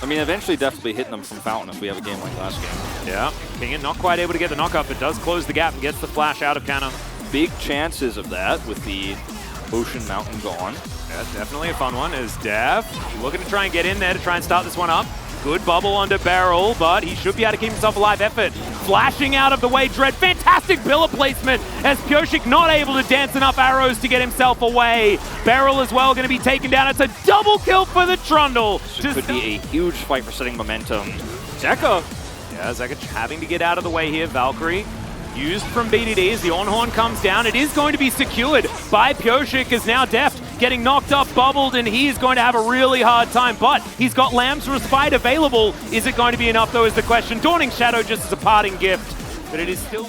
I mean, eventually definitely hitting them from Fountain if we have a game like last game. Yeah, Kingen not quite able to get the knockup, but does close the gap and gets the flash out of Canna. Big chances of that with the Ocean Mountain gone. Yeah, definitely a fun one as Def looking to try and get in there to try and start this one up. Good bubble onto Barrel, but he should be able to keep himself alive. Effort flashing out of the way. Dread, fantastic pillar placement as Pyosik not able to dance enough arrows to get himself away. Barrel as well going to be taken down. It's a double kill for the Trundle. This could be a huge fight for setting momentum. Zeka. Yeah, Zeka having to get out of the way here. Valkyrie used from BDD as the on-horn comes down. It is going to be secured by Pyosik as now Deft getting knocked up, bubbled, and he is going to have a really hard time, but he's got Lamb's Respite available. Is it going to be enough, though, is the question. Dawning Shadow just as a parting gift, but it is still...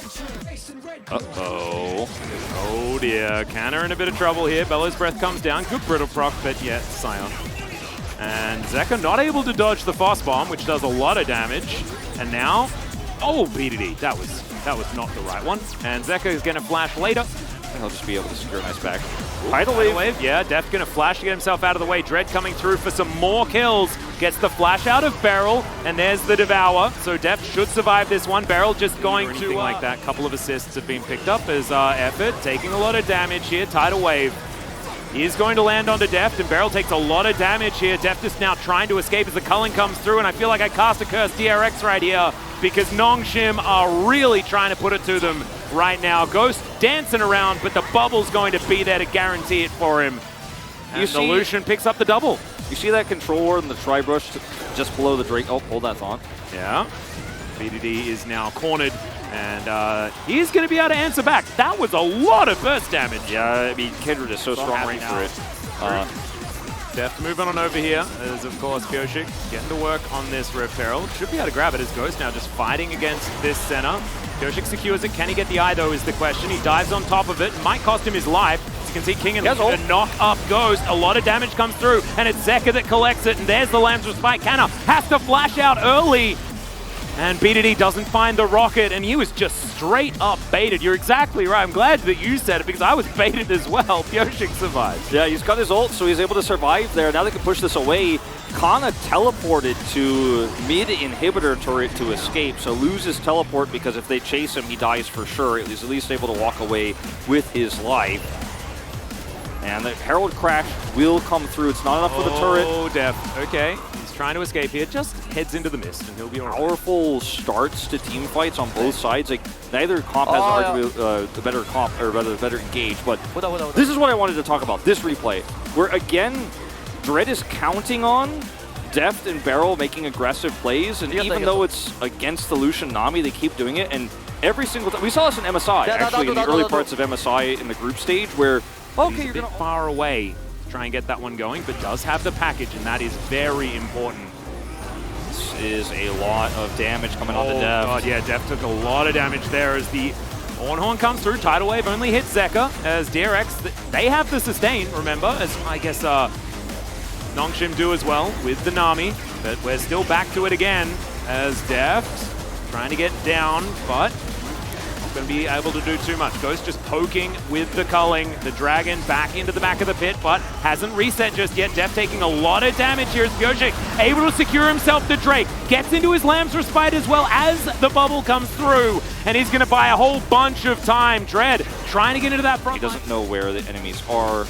Uh-oh. Oh, dear. Canna in a bit of trouble here. Bellow's Breath comes down. Good Brittle proc, but yet Scion. And Zeka not able to dodge the Frost Bomb, which does a lot of damage. And now... Oh, BDD. That was not the right one. And Zeka is going to flash later. And he'll just be able to secure a nice back. Tidal wave, yeah, Def gonna flash to get himself out of the way. Dread coming through for some more kills. Gets the flash out of Barrel, and there's the Devour. So Def should survive this one. Barrel just going to... like that. Couple of assists have been picked up as Effort taking a lot of damage here. Tidal wave. He is going to land onto Deft, and Barrel takes a lot of damage here. Deft is now trying to escape as the culling comes through, and I feel like I cast a curse DRX right here because Nongshim are really trying to put it to them right now. Ghost dancing around, but the bubble's going to be there to guarantee it for him. And the Lucian picks up the double. You see that control ward in the Tri-Brush just below the Drake? Oh, hold that thought. Yeah. BDD is now cornered, and he's going to be able to answer back. That was a lot of burst damage. Yeah, I mean, Kindred is so strong range for it. Deft moving on over here, as of course Pyosik getting to work on this Rift Herald. Should be able to grab it as Ghost now just fighting against this center. Pyosik secures it. Can he get the eye though is the question. He dives on top of it. Might cost him his life. As you can see, King and knock up Ghost. A lot of damage comes through, and it's Zeka that collects it. And there's the Lamb's Respite. Canna has to flash out early. And BDD doesn't find the rocket, and he was just straight up baited. You're exactly right. I'm glad that you said it because I was baited as well. Pyosik survives. Yeah, he's got his ult, so he's able to survive there. Now they can push this away. Kana teleported to mid-inhibitor turret to escape, so loses teleport because if they chase him, he dies for sure. He's at least able to walk away with his life. And the Herald Crash will come through. It's not enough for the turret. Oh, Def. Okay. Trying to escape here, just heads into the mist, and he'll be all right. Powerful starts to team fights on both sides. Like neither comp has arguably the better comp, or rather the better engage. But this is what I wanted to talk about. This replay, where again, Dread is counting on Deft and Barrel making aggressive plays, and even though it's against the Lucian Nami, they keep doing it. And every single time, we saw this in MSI actually in the early parts of MSI in the group stage, where you're gonna far away. Try and get that one going, but does have the package, and that is very important. This is a lot of damage coming onto Def. God, yeah, Def took a lot of damage there as the Horn comes through. Tidal Wave only hits Zeka as DRX. They have the sustain, remember, as I guess Nongshim do as well with the Nami, but we're still back to it again as Deft trying to get down, but going to be able to do too much. Ghost just poking with the culling. The dragon back into the back of the pit, but hasn't reset just yet. Def taking a lot of damage here as Pyosik able to secure himself the Drake. Gets into his Lamb's Respite as well as the bubble comes through, and he's going to buy a whole bunch of time. Dread trying to get into that front. He doesn't know where the enemies are.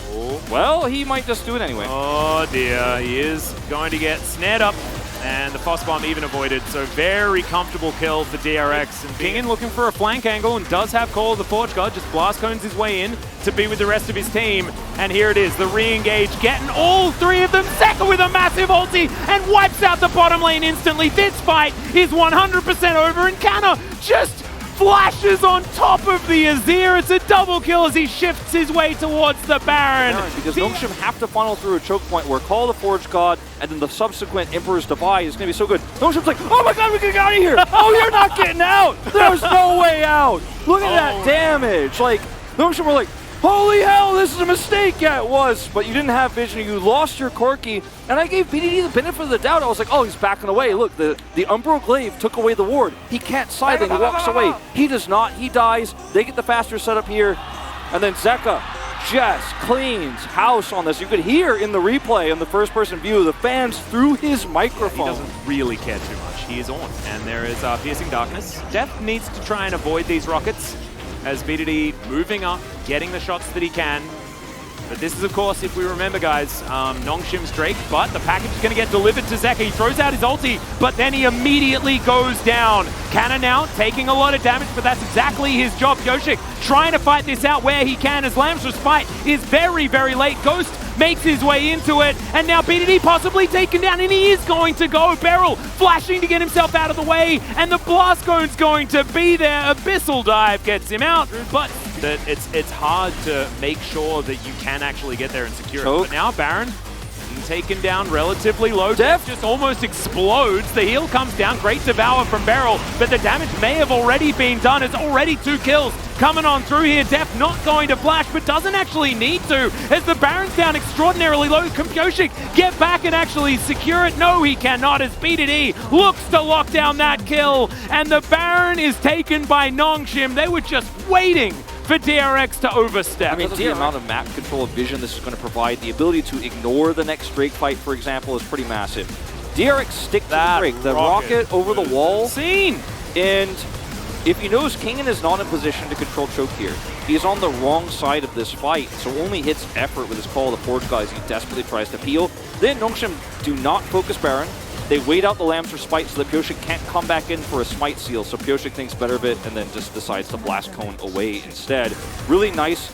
Well, he might just do it anyway. Oh dear, he is going to get snared up. And the Frost Bomb even avoided, so very comfortable kill for DRX. And Kingen looking for a flank angle and does have Call of the Forge God, just blast cones his way in to be with the rest of his team. And here it is, the re-engage, getting all three of them. Zeka with a massive ulti and wipes out the bottom lane instantly. This fight is 100% over, and Canna just flashes on top of the Azir. It's a double kill as he shifts his way towards the Baron. Because Nongshim have to funnel through a choke point where Call of the Forge God and then the subsequent Emperor's Divide is going to be so good. Nongshim's like, oh my god, we can get out of here! Oh, you're not getting out! There's no way out! Look at that damage! Like, Nongshim were like, holy hell, this is a mistake! Yeah, it was, but you didn't have vision, you lost your Corki, and I gave BDD the benefit of the doubt. I was like, oh, he's backing away. Look, the Umbral Glaive took away the ward. He can't side and he walks away. He does not, he dies. They get the faster setup here, and then Zeka just cleans house on this. You could hear in the replay, in the first-person view, the fans through his microphone. He doesn't really care too much. He is on, and there is Piercing Darkness. Death needs to try and avoid these rockets, as BDD moving up, getting the shots that he can. But this is, of course, if we remember, guys, Nongshim's Drake, but the package is going to get delivered to Zeka. He throws out his ulti, but then he immediately goes down. Cannon now taking a lot of damage, but that's exactly his job. Pyosik trying to fight this out where he can, as Lamb's fight is very, very late. Ghost makes his way into it, and now BDD possibly taken down, and he is going to go. Beryl flashing to get himself out of the way, and the blast cone's going to be there. Abyssal Dive gets him out, but it's hard to make sure that you can actually get there and secure it. But now Baron taken down relatively low. Death just almost explodes. The heal comes down. Great devour from Beryl, but the damage may have already been done. It's already 2 kills coming on through here. Death not going to flash, but doesn't actually need to, as the Baron's down extraordinarily low. Can Pyosik get back and actually secure it? No, he cannot, as BDD looks to lock down that kill, and the Baron is taken by Nongshim. They were just waiting for DRX to overstep. I mean, the amount of map control of vision this is going to provide, the ability to ignore the next Drake fight, for example, is pretty massive. DRX stick to the Drake, the rocket over the wall. Scene! And if you notice, Kingen is not in position to control choke here. He's on the wrong side of this fight, so only hits effort with his Call of the Forge guys. He desperately tries to peel. Then Nongshim do not focus Baron. They wait out the Lamb's Respite so that Pyosik can't come back in for a Smite Seal, so Pyosik thinks better of it and then just decides to Blast Cone away instead. Really nice.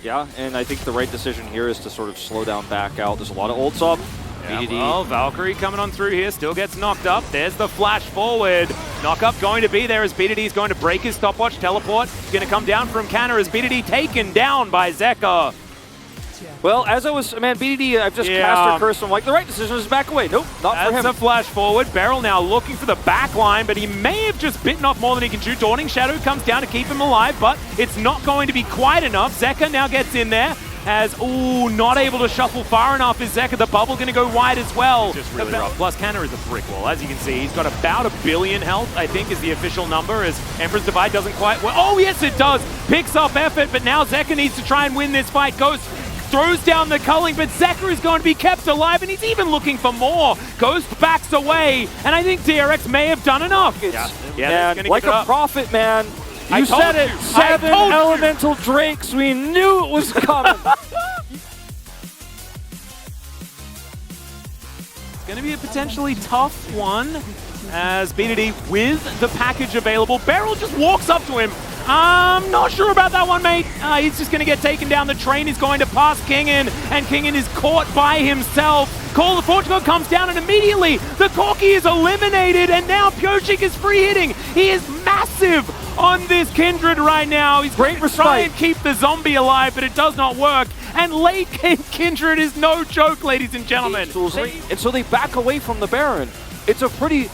Yeah, and I think the right decision here is to sort of slow down, back out. There's a lot of ults up. Yeah, well, Valkyrie coming on through here, still gets knocked up. There's the flash forward. Knock up going to be there as BDD is going to break his stopwatch. Teleport going to come down from Canner as BDD taken down by Zeka. Well, as I was, man, BDD, I've just cast her curse. I'm like, the right decision is back away. Nope, not for him. That's a flash forward. Beryl now looking for the back line, but he may have just bitten off more than he can chew. Dawning Shadow comes down to keep him alive, but it's not going to be quite enough. Zeka now gets in there. Not able to shuffle far enough is Zeka. The bubble going to go wide as well. Just really rough. Plus, Canner is a brick wall. As you can see, he's got about 1 billion health, I think, is the official number, as Emperor's Divide doesn't quite... Oh, yes, it does. Picks up effort, but now Zeka needs to try and win this fight. Ghost throws down the culling, but Zeka is going to be kept alive, and he's even looking for more. Ghost backs away, and I think DRX may have done enough. Yeah, like a prophet, man. You said it, 7 elemental drakes. We knew it was coming. It's going to be a potentially tough one, as BDD with the package available. Beryl just walks up to him. I'm not sure about that one, mate. He's just going to get taken down. The train is going to pass Kingen, and Kingen is caught by himself. Call of the Forge God comes down, and immediately the Corki is eliminated, and now Pyosik is free hitting. He is massive on this Kindred right now. He's going to try and keep the zombie alive, but it does not work. And late game Kindred is no joke, ladies and gentlemen. And so they back away from the Baron. It's a pretty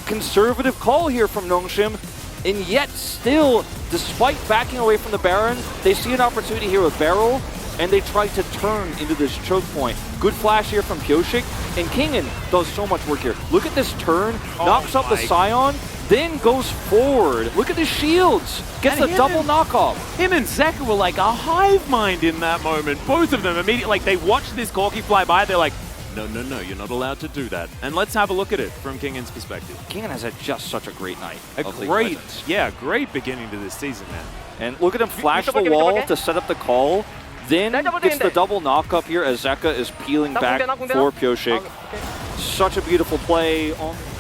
conservative call here from Nongshim. And yet still, despite backing away from the Baron, they see an opportunity here with Beryl, and they try to turn into this choke point. Good flash here from Pyosik, and Kingen does so much work here. Look at this turn, knocks up the Scion, then goes forward. Look at the shields, gets a double knockoff. Him and Zeka were like a hive mind in that moment. Both of them immediately, like they watched this Corki fly by, they're like, no, no, no, you're not allowed to do that. And let's have a look at it from Kingen's perspective. Kingen has had just such a great night. Great beginning to this season, man. And look at him flash the wall to set up the call, then gets the double knock up here as Zeka is peeling back for Pyosik. Such a beautiful play.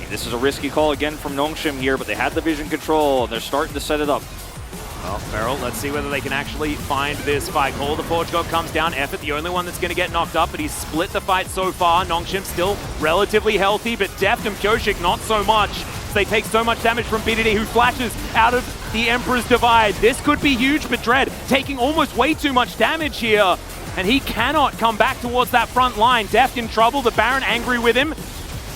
This is a risky call again from Nongshim here, but they had the vision control, and they're starting to set it up. Well, Beryl, let's see whether they can actually find this fight. Call of the Forge God comes down. Effort, the only one that's going to get knocked up, but he's split the fight so far. Nongshim still relatively healthy, but Deft and Pyosik not so much. They take so much damage from BDD, who flashes out of the Emperor's Divide. This could be huge for Dread, taking almost way too much damage here, and he cannot come back towards that front line. Deft in trouble, the Baron angry with him.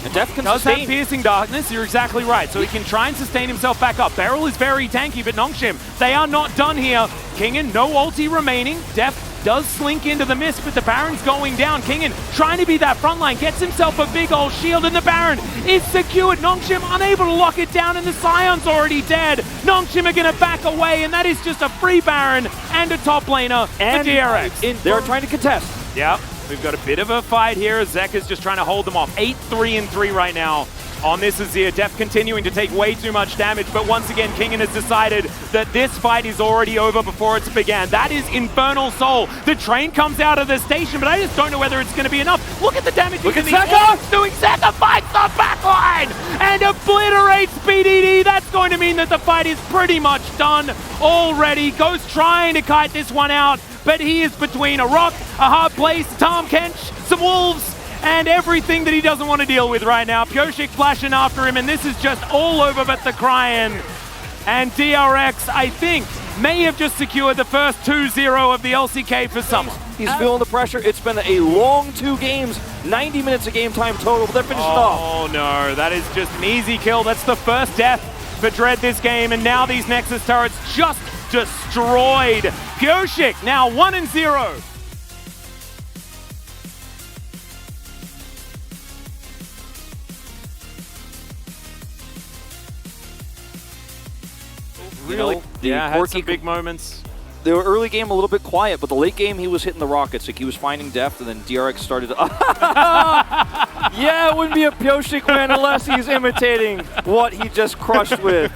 And Deft can does sustain. have Piercing Darkness, you're exactly right. So he can try and sustain himself back up. Beryl is very tanky, but Nongshim, they are not done here. Kingen, no ulti remaining. Deft does slink into the mist, but the Baron's going down. Kingen trying to be that front line, gets himself a big old shield, and the Baron is secured. Nongshim unable to lock it down, and the Scion's already dead. Nongshim are going to back away, and that is just a free Baron and a top laner for DRX. They're trying to contest. Yep. We've got a bit of a fight here. Zeka's just trying to hold them off. 8-3-3 right now on this Azir. Deft continuing to take way too much damage, but once again, Kingen has decided that this fight is already over before it's began. That is Infernal Soul. The train comes out of the station, but I just don't know whether it's going to be enough. Look at the damage. Look at Zeka doing. Zeka fights the backline and obliterates BDD. That's going to mean that the fight is pretty much done already. Ghost trying to kite this one out, but he is between a rock, a hard place, Tom Kench, some wolves, and everything that he doesn't want to deal with right now. Pyosik flashing after him, and this is just all over but the crying. And DRX, I think, may have just secured the first 2-0 of the LCK for some. He's feeling the pressure. It's been a long 2 games, 90 minutes of game time total, but they're finishing off. Oh no, that is just an easy kill. That's the first death for Dread this game, and now these Nexus turrets just destroyed. Pyosik now 1-0. Really? Yeah, had some big moments. The early game a little bit quiet, but the late game he was hitting the rockets. Like he was finding Deft, and then DRX started to... Yeah, it wouldn't be a Pyosik win unless he's imitating what he just crushed with.